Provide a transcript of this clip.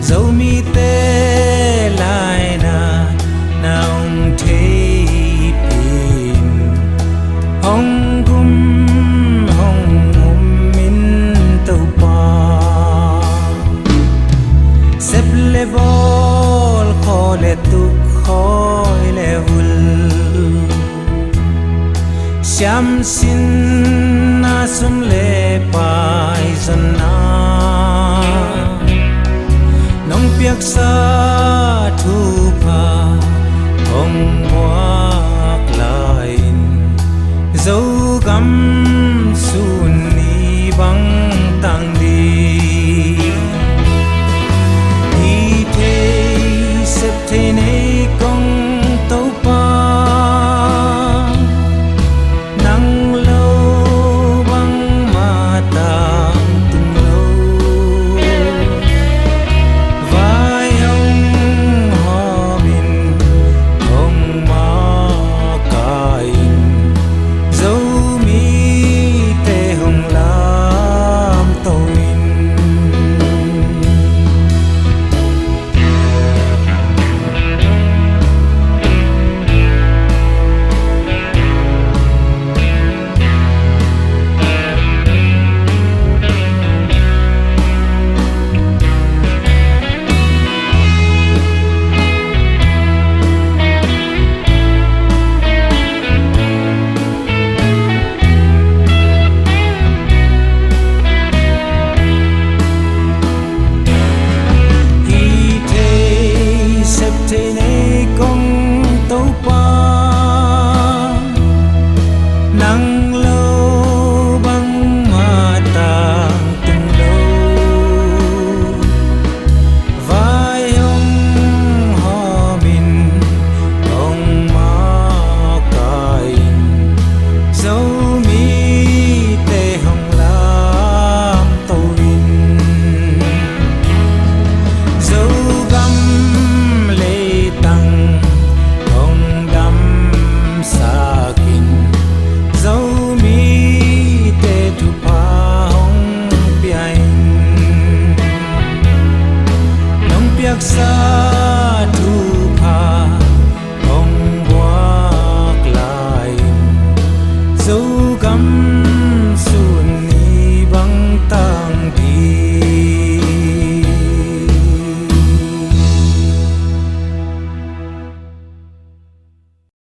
dẫu mi tê lại na ông thấy pin hong gum hong min tàu pa sep level khó le tu khói le vul Siam sin na sum le pai zon na nong piak sa thu pa hong wak lain dấu gam sun ni bang tang đi đi thế sep thế này công tàu pa sa